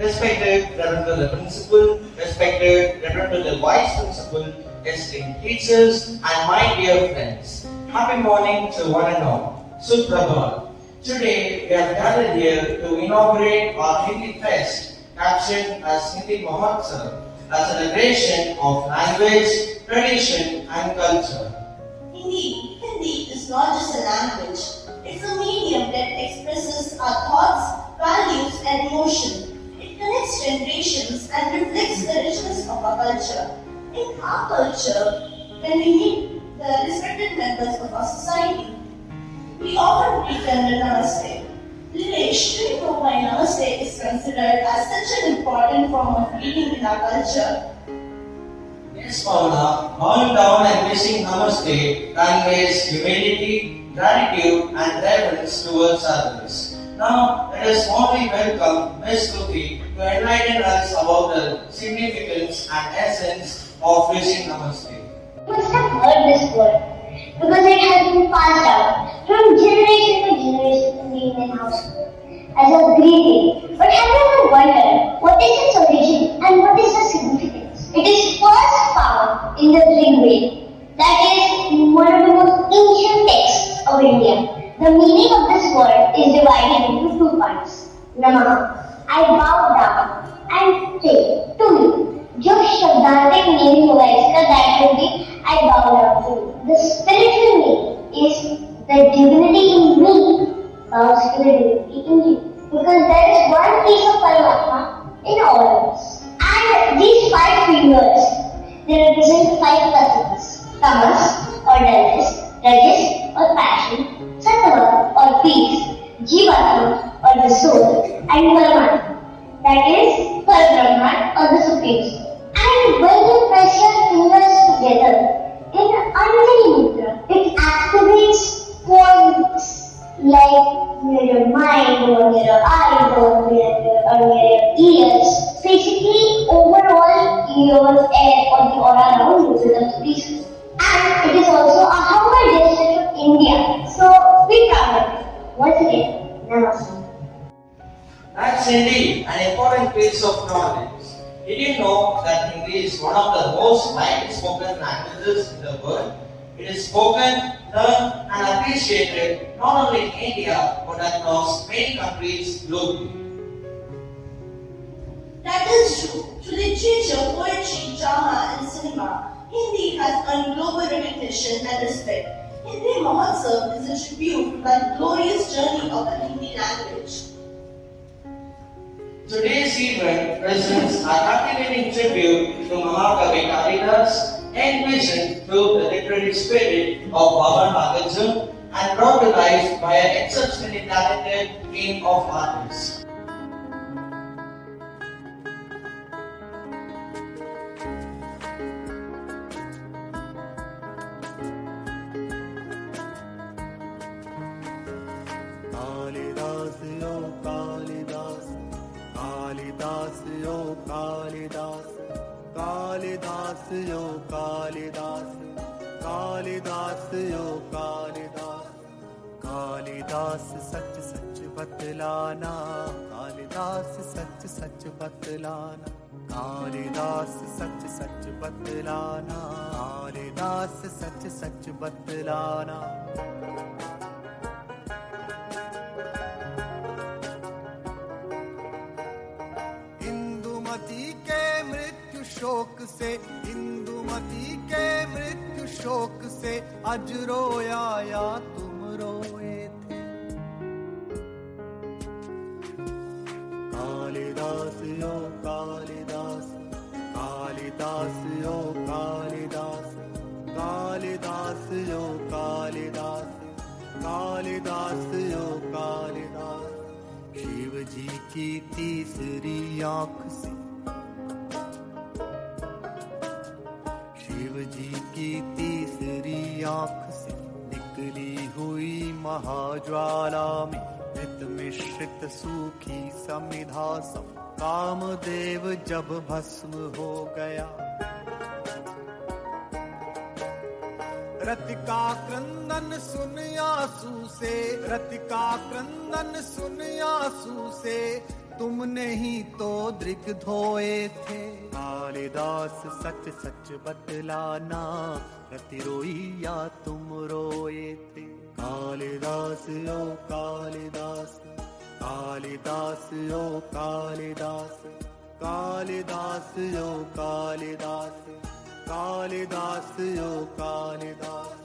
respected Reverend to the principal, respected Reverend to the vice principal, esteemed teachers, and my dear friends. Happy morning to one and all. Suprabhat. Today we are gathered here to inaugurate our Hindi Fest, captioned as Hindi Mahotsav, a celebration of language, tradition, and culture. Indeed, Hindi is not just a language. It's a medium that expresses our thoughts, values, and emotion. It connects generations and reflects the richness of our culture. In our culture, when we meet the respected members of our society, we often greet them with Namaste. Lilesh, do you know why Namaste is considered as such an important form of greeting in our culture? Yes, Paula, bowing down and wishing Namaste conveys humility, gratitude, and reverence towards others. Now, let us warmly welcome Ms. Kruti to enlighten us about the significance and essence of wishing Namaste. You must have heard this word because it has been passed down from generation to generation in the Indian household as a greeting. But have you ever wondered what is its origin and what is the significance? It is first found in the Rig Veda, that is one of the most ancient texts of India. The meaning of this word is divided into two parts. Namaha, I bow down and say to you. जो शब्दार्थिक meaning होगा इसका that will be I bow down to you. The spiritual meaning is the divinity in me bows to the divinity in you, because there is one piece of Paramatma in all of us. And these 5 fingers, they represent 5 cousins: tamas or dullness, rajas or passion, sattva or peace, jivatma or the soul, and paramatma, that is Parabrahman or the supreme soul. And when you press your fingers together in Anjali Mudra, it activates points like near your mind or near your eyes or near your ears. Basically, overall, your air or the aura around you becomes peaceful. And it is also a humble gesture of India. So be proud of it. Once again, Namaste. That's indeed an important piece of knowledge. Did you know that Hindi is one of the most widely spoken languages in the world? It is spoken, learned, and appreciated not only in India but across many countries globally. That is true. To literature, poetry, drama, and cinema, Hindi has earned global recognition and respect. Hindi Mahotsav is a tribute to that glorious journey of the Hindi language. Today's event presents a captivating tribute to Mahakavi Kalidas, envisioned through the literary spirit of Baba Nagarjuna and brought to life by an exceptionally talented team of artists. Kalidas यो कालिदास कालिदास यो कालिदास कालिदास यो कालिदास कालिदास सच सच बतलाना कालिदास सच सच बतलाना कालिदास सच सच बतलाना कालिदास सच सच बतलाना शोक से इंदुमती के मृत्यु शोक से अज रोया या तुम रोए थे कालिदास यो कालिदास कालिदास यो कालिदास कालिदास यो कालिदास कालिदास यो कालिदास शिव जी की तीसरी आंख से शिव जी की तीसरी आंख से निकली हुई महाज्वाला में मृत मिश्रित सूखी समिधा सब कामदेव जब भस्म हो गया रतिका क्रंदन सुन आंसू से रतिका क्रंदन सुन आंसू से तुमने ही तो दृग धोए थे। कालिदास सच सच बतलाना, रति रोई या तुम रोए थे। कालिदास ओ कालिदास, कालिदास ओ कालिदास, कालिदास ओ कालिदास, कालिदास ओ कालिदास।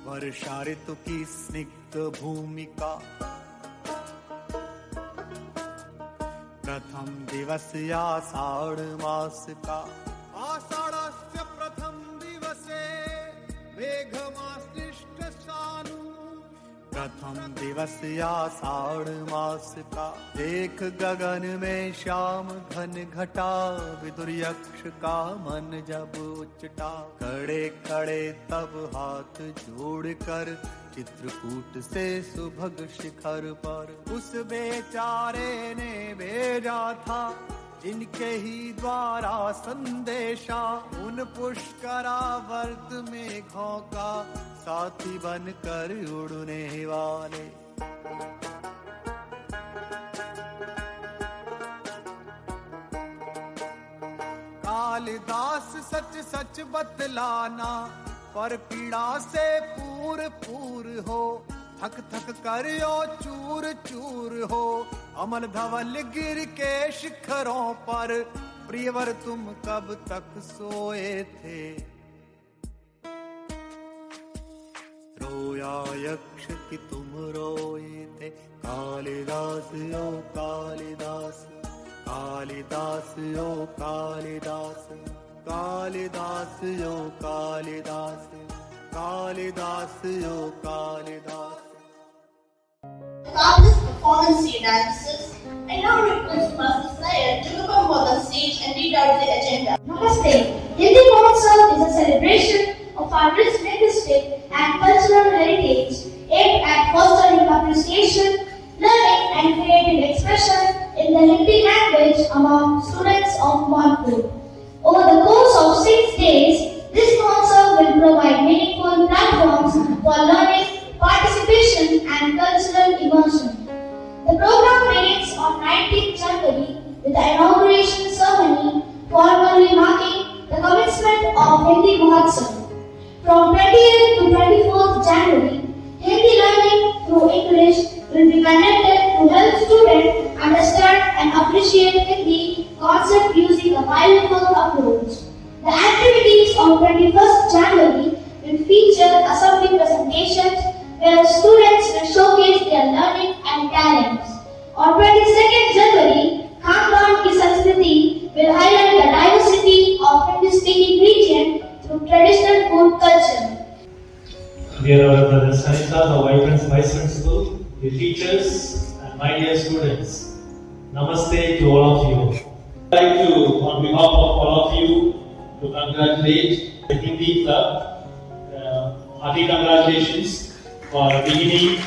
वर्षा ऋतु की स्निग्ध भूमिका, प्रथम दिवस आषाढ़ मास का। आषाढ़स्य प्रथम दिवसे मेघमाश्लिष्ट सानु। प्रथम दिवस आषाढ़ मास का, देख गगन में श्याम घन घटा। विदुर यक्ष का मन जब उचटा, खड़े खड़े तब हाथ जोड़कर चित्रकूट से सुभग शिखर पर। उस बेचारे ने भेजा था जिनके ही द्वारा संदेशा। उन पुष्करावर्त मेघों का साथी बनकर उड़ने वाले। कालिदास सच सच बतलाना, पर पीड़ा से पूर पूर हो। थक थक कर यो चूर चूर हो, अमल धवल गिर के शिखरों पर। प्रियवर तुम कब तक सोए थे, रोया यक्ष कि तुम रोए थे। कालिदास ओ कालिदास, कालिदास ओ कालिदास, कालिदास ओ कालिदास, कालिदास ओ Kalidas. After this performance you dancers, I now request Master Sayed to come on the stage and read out the agenda. Namaste. Hindi Mahotsav is a celebration of our rich linguistic and cultural heritage aimed at fostering appreciation, learning and creative expression in the Hindi language among students of Manipur. Over the course of 6 days, this Mahotsav will provide meaningful platforms for learning, participation and cultural immersion. The program begins on 19th January with the inauguration ceremony formally marking the commencement of Hindi Mahotsav. From 20th to 24th January, Hindi learning through English will be conducted to help students understand and appreciate Hindi concept using a bilingual approach. The activities on 21st January will feature assembly presentations where students will showcase their learning and talents. On 22nd January, Khandan Ki Sanskriti will highlight the diversity of Hindi-speaking region through traditional food culture. Dear our brother Sanitha, the Vice Principal, the teachers, and my dear students, Namaste to all of you. I would like to, on behalf of all of you, to congratulate the Hindi Club. Hearty congratulations for beginning